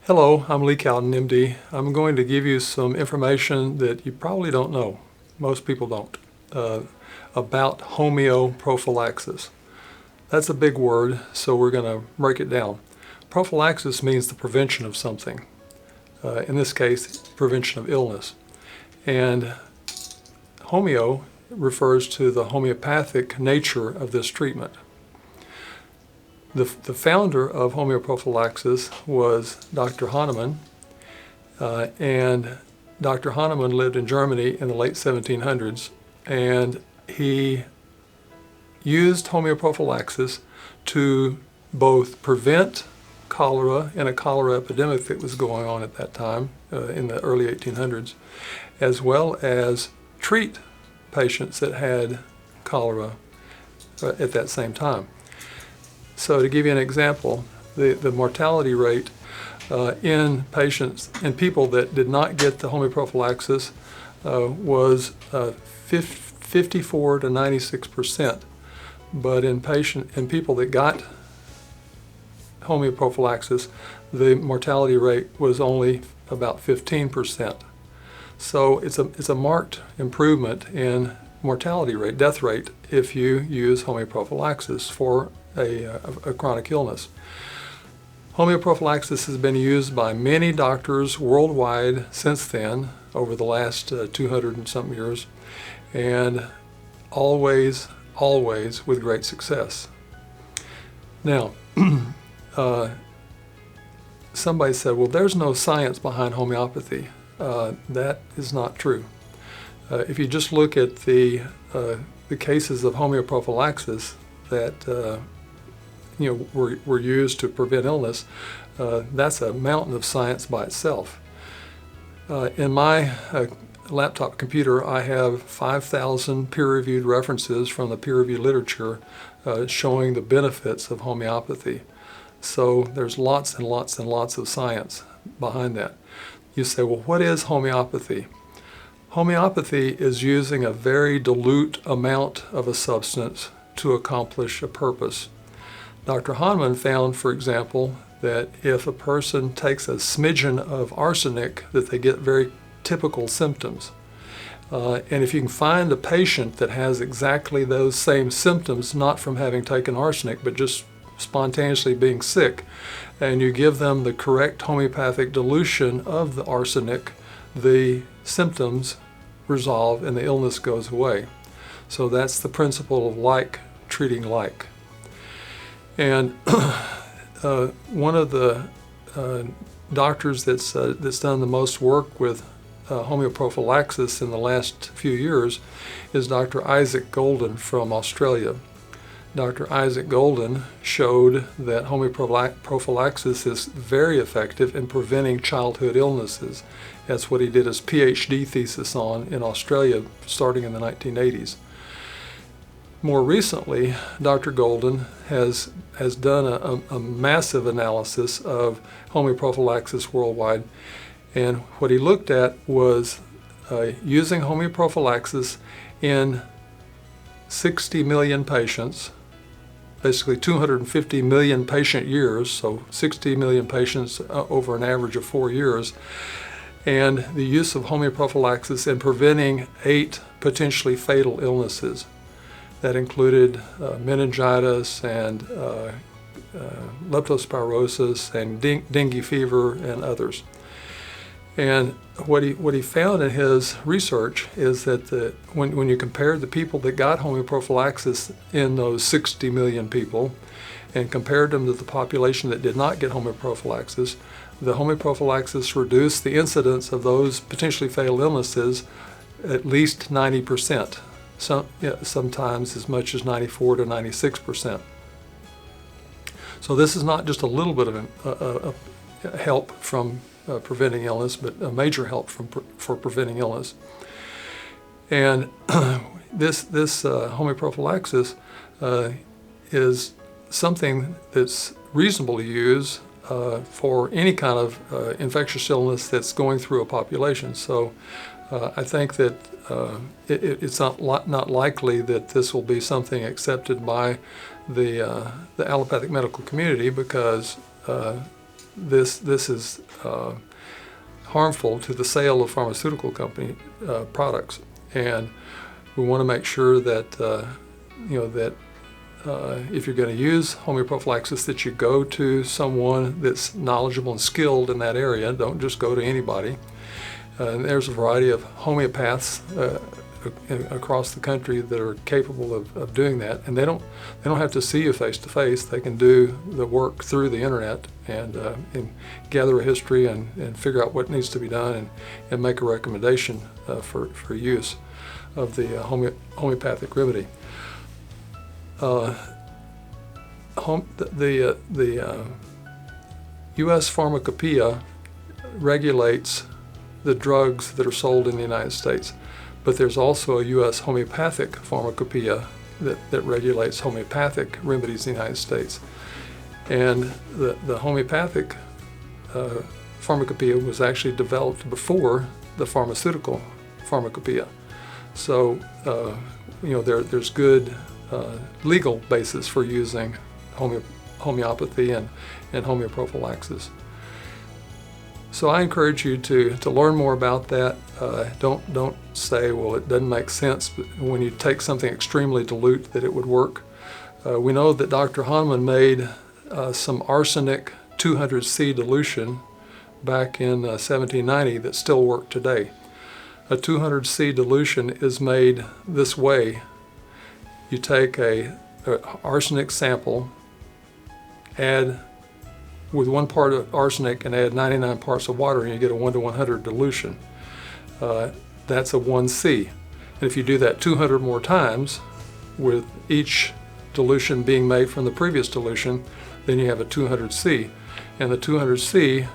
Hello, I'm Lee Cowden, MD. I'm going to give you some information that you probably don't know, most people don't, about homeoprophylaxis. That's a big word, so we're going to break it down. Prophylaxis means the prevention of something. In this case, prevention of illness. And homeo refers to the homeopathic nature of this treatment. The founder of homeoprophylaxis was Dr. Hahnemann, and Dr. Hahnemann lived in Germany in the late 1700s, and he used homeoprophylaxis to both prevent cholera in a cholera epidemic that was going on at that time in the early 1800s, as well as treat patients that had cholera at that same time. So to give you an example, the mortality rate in people that did not get the homeoprophylaxis was 54 to 96%. But in people that got homeoprophylaxis, the mortality rate was only about 15%. So it's a marked improvement in mortality rate, death rate, if you use homeoprophylaxis for a chronic illness. Homeoprophylaxis has been used by many doctors worldwide since then, over the last 200 and something years, and always with great success. Now, somebody said, well, there's no science behind homeopathy. That is not true. If you just look at the cases of homeoprophylaxis that were used to prevent illness, that's a mountain of science by itself. In my laptop computer, I have 5,000 peer-reviewed references from the peer-reviewed literature showing the benefits of homeopathy. So there's lots and lots and lots of science behind that. You say, well, what is homeopathy? Homeopathy is using a very dilute amount of a substance to accomplish a purpose. Dr. Hahnemann found, for example, that if a person takes a smidgen of arsenic, that they get very typical symptoms. And if you can find a patient that has exactly those same symptoms, not from having taken arsenic, but just spontaneously being sick, and you give them the correct homeopathic dilution of the arsenic, the symptoms resolve and the illness goes away. So that's the principle of like treating like. And one of the doctors that's done the most work with homeoprophylaxis in the last few years is Dr. Isaac Golden from Australia. Dr. Isaac Golden showed that homeoprophylaxis is very effective in preventing childhood illnesses. That's what he did his PhD thesis on in Australia starting in the 1980s. More recently, Dr. Golden has done a massive analysis of homeoprophylaxis worldwide, and what he looked at was using homeoprophylaxis in 60 million patients, basically 250 million patient years, so 60 million patients over an average of 4 years, and the use of homeoprophylaxis in preventing 8 potentially fatal illnesses. That included meningitis and leptospirosis and dengue fever and others. And what he found in his research is that when you compared the people that got homeoprophylaxis in those 60 million people and compared them to the population that did not get homeoprophylaxis, the homeoprophylaxis reduced the incidence of those potentially fatal illnesses at least 90%. Sometimes as much as 94 to 96%. So this is not just a little bit of help from preventing illness, but a major help for preventing illness. And this homeoprophylaxis is something that's reasonable to use for any kind of infectious illness that's going through a population. So I think that it's not likely that this will be something accepted by the allopathic medical community because this is harmful to the sale of pharmaceutical company products, and we want to make sure that if you're going to use homeoprophylaxis, that you go to someone that's knowledgeable and skilled in that area. Don't just go to anybody. And there's a variety of homeopaths across the country that are capable of doing that, and they don't have to see you face to face. They can do the work through the internet and gather a history and figure out what needs to be done and make a recommendation for use of the homeopathic remedy. The U.S. Pharmacopoeia regulates the drugs that are sold in the United States, but there's also a U.S. Homeopathic Pharmacopoeia that regulates homeopathic remedies in the United States. And the homeopathic Pharmacopoeia was actually developed before the pharmaceutical Pharmacopoeia. So there's good legal basis for using homeopathy and homeoprophylaxis. So I encourage you to learn more about that. Don't say, well, it doesn't make sense when you take something extremely dilute that it would work. We know that Dr. Hahnemann made some arsenic 200C dilution back in 1790 that still work today. A 200C dilution is made this way. You take a arsenic sample, add with 1 part of arsenic and add 99 parts of water, and you get a 1:100 dilution. That's a 1C. And if you do that 200 more times, with each dilution being made from the previous dilution, then you have a 200C. And the 200C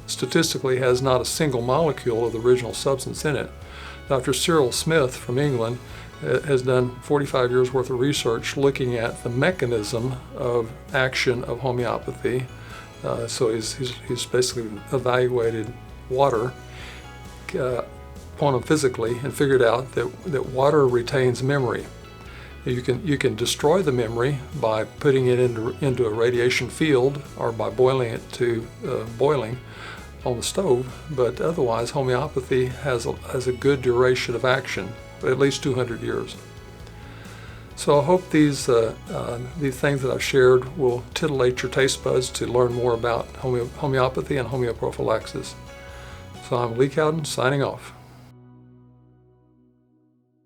statistically has not a single molecule of the original substance in it. Dr. Cyril Smith from England has done 45 years worth of research looking at the mechanism of action of homeopathy. So he's basically evaluated water quantum physically and figured out that water retains memory. You can destroy the memory by putting it into a radiation field or by boiling it to boiling on the stove, but otherwise homeopathy has a good duration of action, at least 200 years. So I hope these things that I've shared will titillate your taste buds to learn more about homeopathy and homeoprophylaxis. So I'm Lee Cowden, signing off.